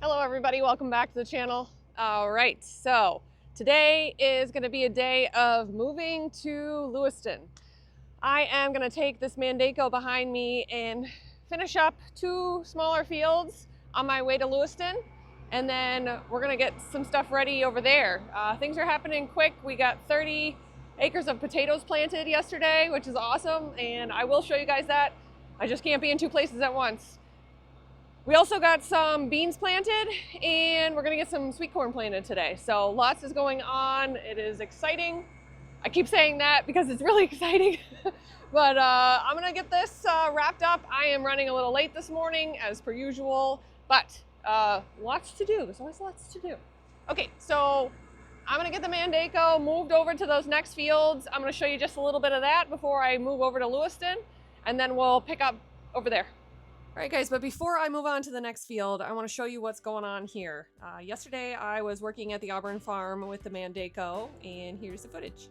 Hello everybody, welcome back to the channel. All right, so today is going to be a day of moving to Lewiston. I am going to take this Mando behind me and finish up 2 smaller fields on my way to Lewiston, and then we're going to get some stuff ready over there. Things are happening quick. We got 30 acres of potatoes planted yesterday, which is awesome, and I will show you guys that. I just can't be in 2 places at once. We also got some beans planted, and we're gonna get some sweet corn planted today. So lots is going on. It is exciting. I keep saying that because it's really exciting. But I'm gonna get this wrapped up. I am running a little late this morning as per usual, but lots to do. There's always lots to do. Okay, so I'm gonna get the Mando moved over to those next fields. I'm gonna show you just a little bit of that before I move over to Lewiston, and then we'll pick up over there. All right, guys, but before I move on to the next field, I want to show you what's going on here. Yesterday, I was working at the Auburn farm with the Mando, and here's the footage.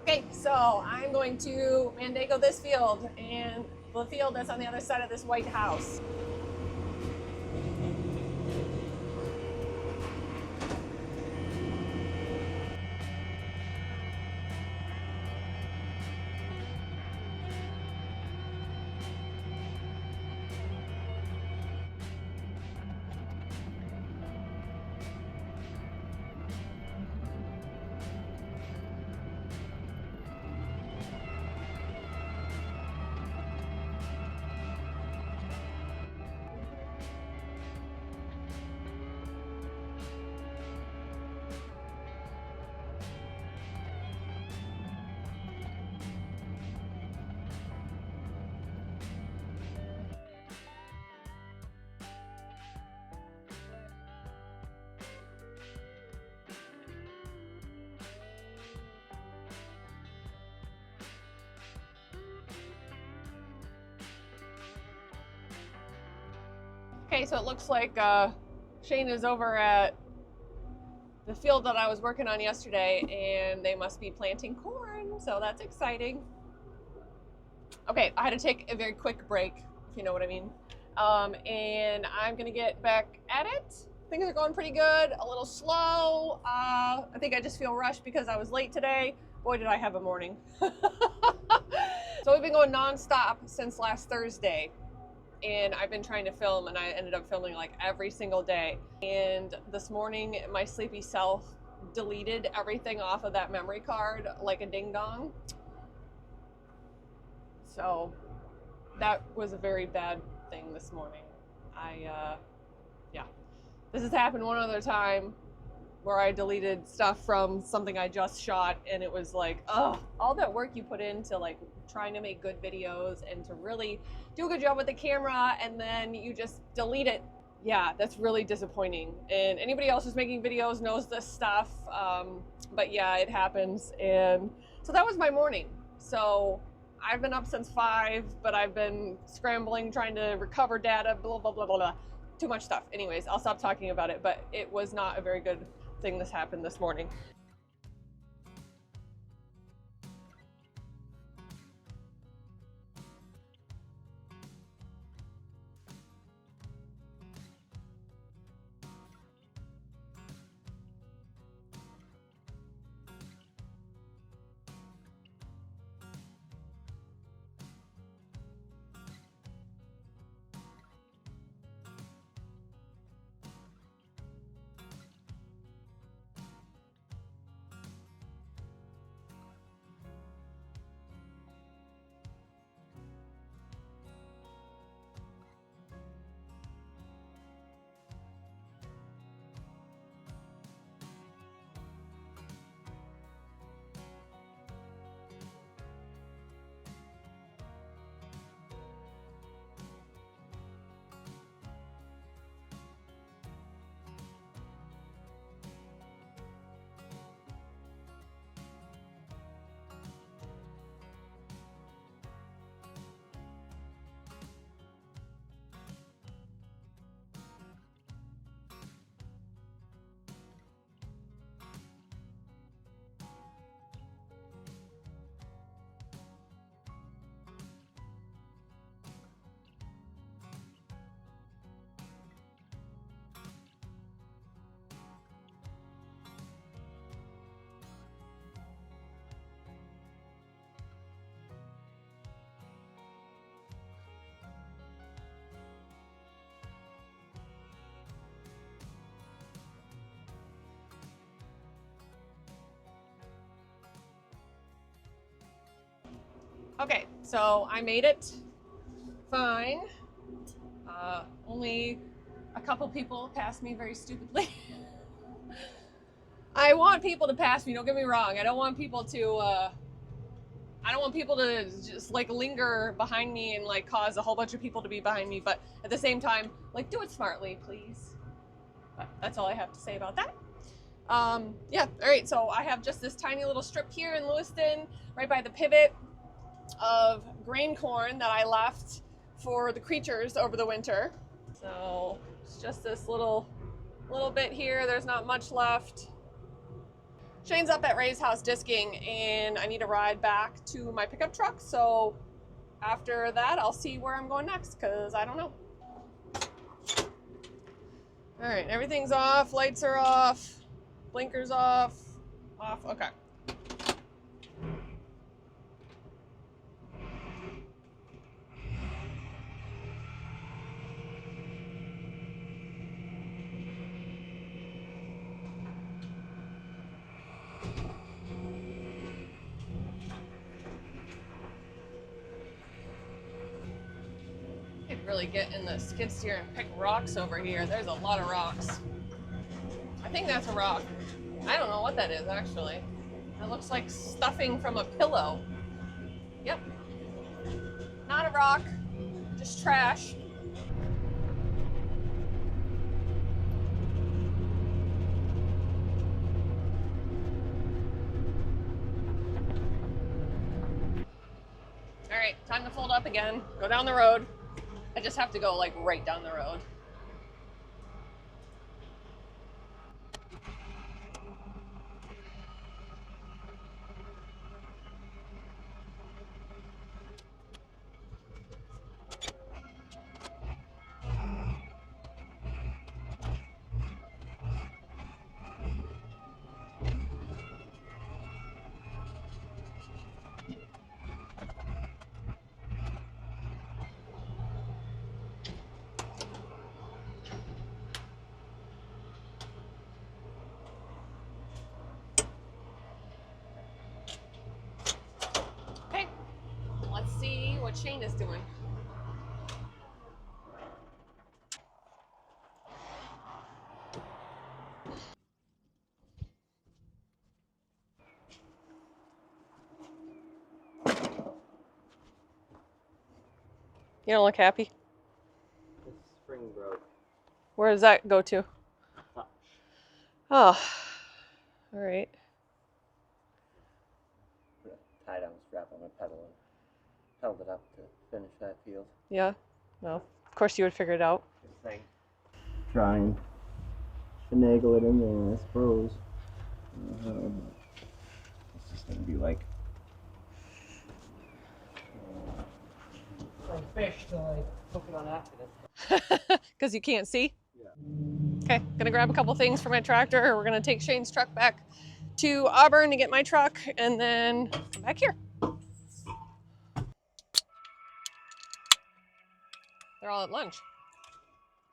Okay, so I'm going to Mando this field and the field that's on the other side of this white house. Okay, so it looks like Shane is over at the field that I was working on yesterday, and they must be planting corn, so that's exciting. Okay, I had to take a very quick break, if you know what I mean. And I'm gonna get back at it. Things are going pretty good, a little slow. I think I just feel rushed because I was late today. Boy, did I have a morning. So we've been going nonstop since last Thursday. And I've been trying to film, and I ended up filming like every single day. And this morning, my sleepy self deleted everything off of that memory card like a ding dong. So that was a very bad thing this morning. Yeah, this has happened one other time where I deleted stuff from something I just shot, and it was like, oh, all that work you put into like trying to make good videos and to really do a good job with the camera, and then you just delete it. Yeah, that's really disappointing. And anybody else who's making videos knows this stuff. But yeah, it happens. And so that was my morning. So I've been up since 5, but I've been scrambling, trying to recover data, blah, blah, blah, blah, blah. Too much stuff. Anyways, I'll stop talking about it, but it was not a very good thing this happened this morning. Okay, so I made it fine. Only a couple people passed me very stupidly. I want people to pass me, don't get me wrong. I don't want people to just like linger behind me and like cause a whole bunch of people to be behind me, but at the same time, like, do it smartly, please. But that's all I have to say about that. Yeah, all right, so I have just this tiny little strip here in Lewiston, right by the pivot of grain corn that I left for the creatures over the winter. So it's just this little bit here. There's not much left. Shane's up at Ray's house disking, and I need a ride back to my pickup truck. So after that, I'll see where I'm going next, because I don't know. All right, everything's off. Lights are off. Blinkers off. Off. Okay. Really get in the skid steer and pick rocks over here. There's a lot of rocks. I think that's a rock. I don't know what that is actually. It looks like stuffing from a pillow. Yep. Not a rock, just trash. All right, time to fold up again. Go down the road. I just have to go like right down the road. what Shane is doing. You don't look happy. The spring broke. Where does that go to? Oh, all right. Put a tie-down strap on my pedal and held it up to finish that field. Yeah. Well, of course you would figure it out. This thing. Try and finagle it in there, I suppose. It's just gonna be like fish till I hook it on accident. Because you can't see? Yeah. Okay, gonna grab a couple things for my tractor. We're gonna take Shane's truck back to Auburn to get my truck and then come back here. They're all at lunch.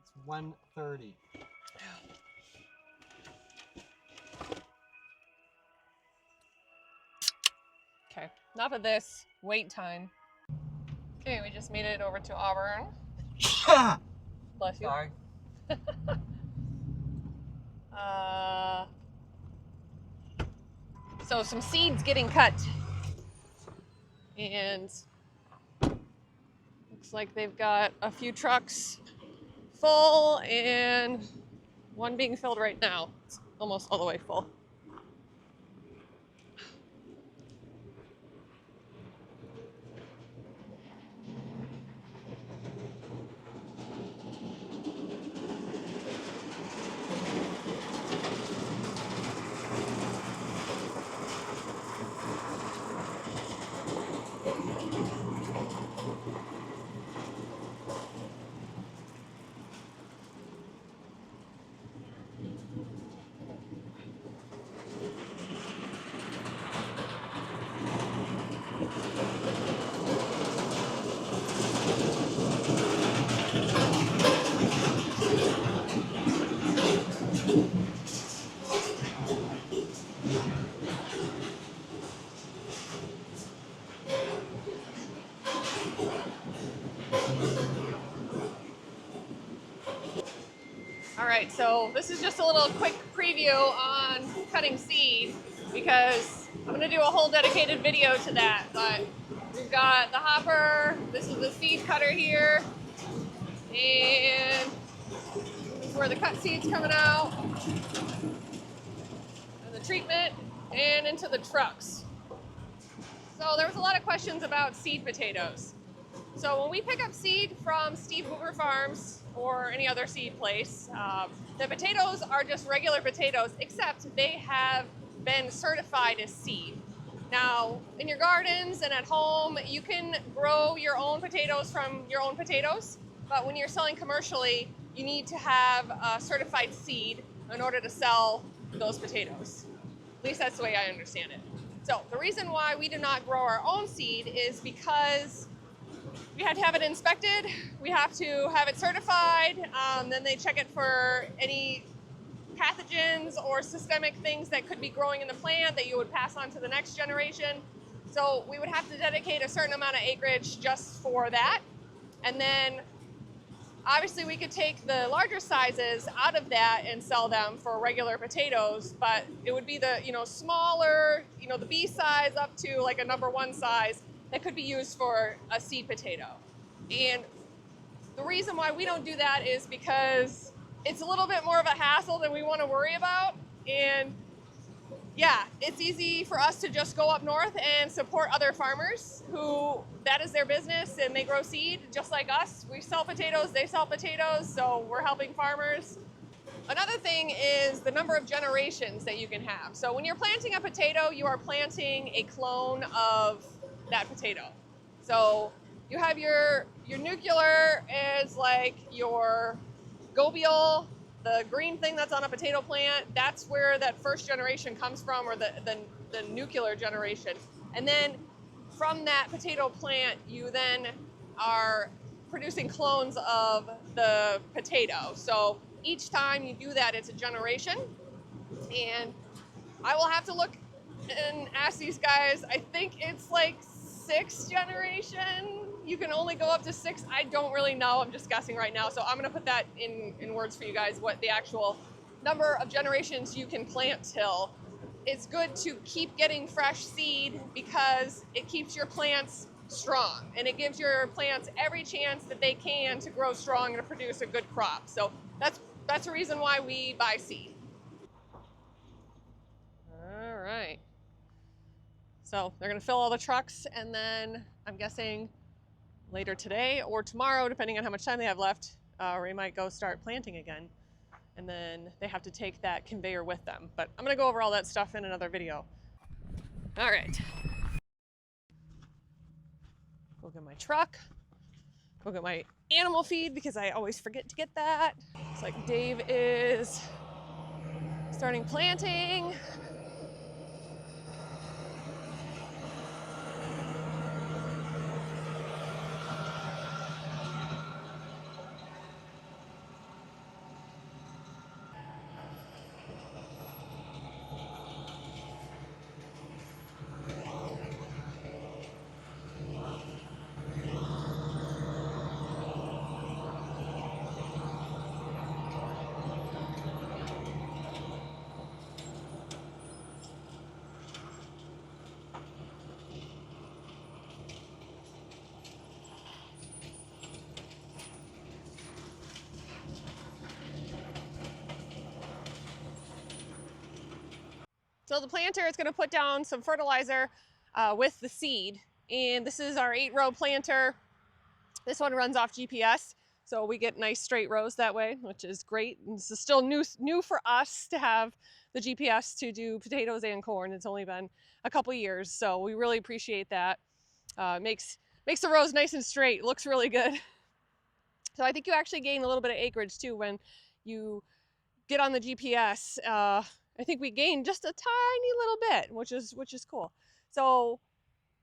It's 1:30. Okay, enough of this. Wait time. Okay, we just made it over to Auburn. Bless you. Sorry. So some seeds getting cut. And looks like they've got a few trucks full and one being filled right now. It's almost all the way full. All right, so this is just a little quick preview on cutting seed because I'm gonna do a whole dedicated video to that, but we've got the hopper, this is the seed cutter here, and this is where the cut seed's coming out, and the treatment, and into the trucks. So there was a lot of questions about seed potatoes. So when we pick up seed from Steve Hoover Farms or any other seed place, the potatoes are just regular potatoes, except they have been certified as seed. Now, in your gardens and at home, you can grow your own potatoes from your own potatoes, but when you're selling commercially, you need to have a certified seed in order to sell those potatoes. At least that's the way I understand it. So the reason why we do not grow our own seed is because we have to have it inspected, we have to have it certified, then they check it for any pathogens or systemic things that could be growing in the plant that you would pass on to the next generation. So we would have to dedicate a certain amount of acreage just for that. And then obviously we could take the larger sizes out of that and sell them for regular potatoes, but it would be the smaller, the B size up to like a #1 size that could be used for a seed potato. And the reason why we don't do that is because it's a little bit more of a hassle than we want to worry about. And yeah, it's easy for us to just go up north and support other farmers who that is their business and they grow seed just like us. We sell potatoes, they sell potatoes, so we're helping farmers. Another thing is the number of generations that you can have. So when you're planting a potato, you are planting a clone of that potato. So you have your nuclear is like your gobial, the green thing that's on a potato plant. That's where that first generation comes from, or the nuclear generation. And then from that potato plant, you then are producing clones of the potato. So each time you do that, it's a generation. And I will have to look and ask these guys, I think it's like 6th generation. You can only go up to 6. I don't really know. I'm just guessing right now. So I'm gonna put that in words for you guys, what the actual number of generations you can plant till. It's good to keep getting fresh seed because it keeps your plants strong and it gives your plants every chance that they can to grow strong and to produce a good crop. So that's the reason why we buy seed. All right. So they're gonna fill all the trucks, and then I'm guessing later today or tomorrow, depending on how much time they have left, we might go start planting again. And then they have to take that conveyor with them. But I'm gonna go over all that stuff in another video. All right. Go get my truck. Go get my animal feed because I always forget to get that. It's like Dave is starting planting. So the planter is going to put down some fertilizer with the seed. And this is our 8-row planter. This one runs off GPS, so we get nice straight rows that way, which is great. And this is still new for us to have the GPS to do potatoes and corn. It's only been a couple years, so we really appreciate that. Makes the rows nice and straight. It looks really good. So I think you actually gain a little bit of acreage too when you get on the GPS. I think we gained just a tiny little bit, which is cool. So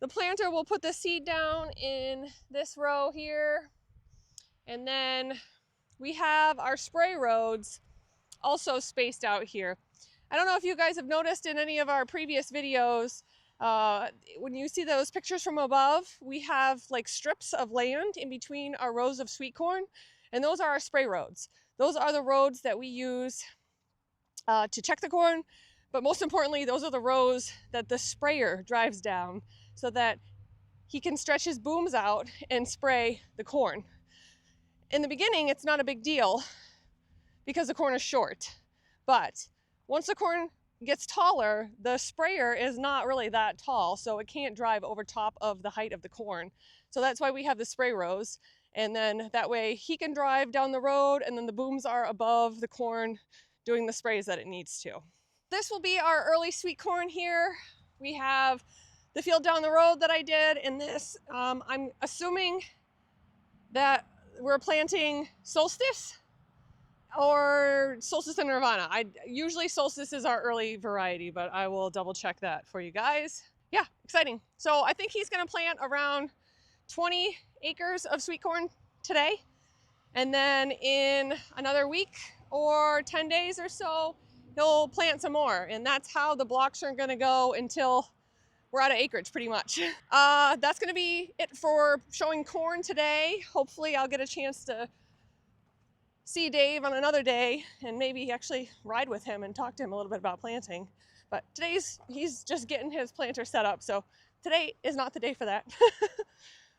the planter will put the seed down in this row here. And then we have our spray roads also spaced out here. I don't know if you guys have noticed in any of our previous videos, when you see those pictures from above, we have like strips of land in between our rows of sweet corn, and those are our spray roads. Those are the roads that we use to check the corn, but most importantly, those are the rows that the sprayer drives down so that he can stretch his booms out and spray the corn. In the beginning, it's not a big deal because the corn is short, but once the corn gets taller, the sprayer is not really that tall, so it can't drive over top of the height of the corn. So that's why we have the spray rows, and then that way he can drive down the road, and then the booms are above the corn doing the sprays that it needs to. This will be our early sweet corn here. We have the field down the road that I did, and this, I'm assuming that we're planting solstice or solstice and nirvana. Usually solstice is our early variety, but I will double check that for you guys. Yeah, exciting. So I think he's gonna plant around 20 acres of sweet corn today. And then in another week or 10 days or so, he'll plant some more. And that's how the blocks are gonna go until we're out of acreage pretty much. That's gonna be it for showing corn today. Hopefully I'll get a chance to see Dave on another day and maybe actually ride with him and talk to him a little bit about planting. But he's just getting his planter set up, so today is not the day for that.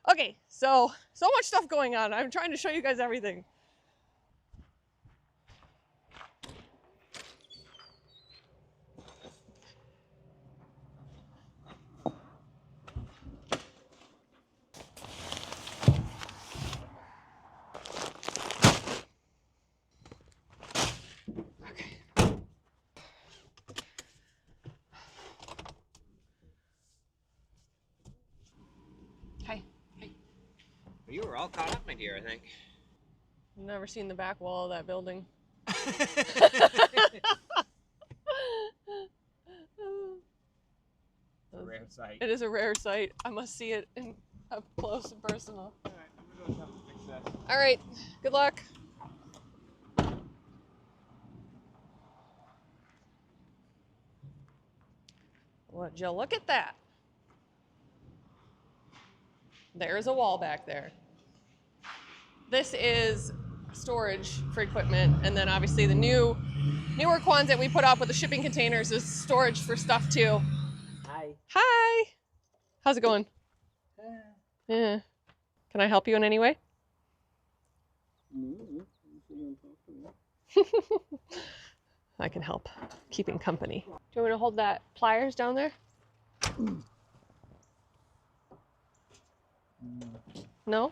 Okay, so much stuff going on. I'm trying to show you guys everything. Hi. You were all caught up, my dear, I think. I've never seen the back wall of that building. It's a rare sight. It is a rare sight. I must see it up close and personal. All right, I'm gonna go fix that. All right, good luck. Would you look at that? There's a wall back there. This is storage for equipment, and then obviously the newer ones that we put up with the shipping containers is storage for stuff too. Hi. Hi. How's it going? Yeah. Can I help you in any way? I can help keeping company. Do you want me to hold that pliers down there? No?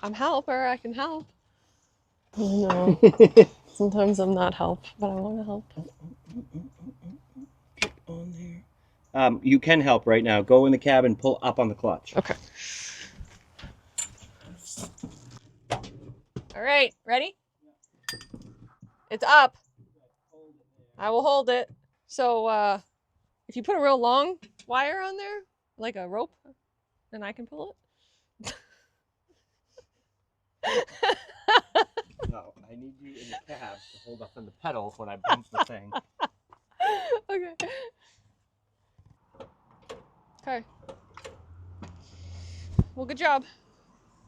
I'm helper, I can help. No. Sometimes I'm not help, but I want to help. Get on there. You can help right now. Go in the cabin, pull up on the clutch. Okay. All right, ready? It's up. I will hold it. So if you put a real long wire on there, like a rope, then I can pull it. No, I need you in the cab to hold up on the pedals when I bump the thing. Okay. Okay. Well, good job.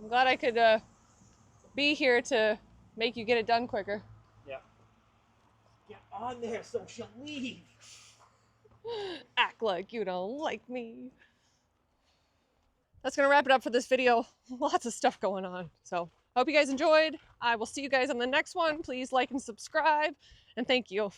I'm glad I could be here to make you get it done quicker. Yeah. Get on there so she'll leave. Act like you don't like me. That's gonna wrap it up for this video. Lots of stuff going on. So hope you guys enjoyed. I will see you guys on the next one. Please like and subscribe, and thank you.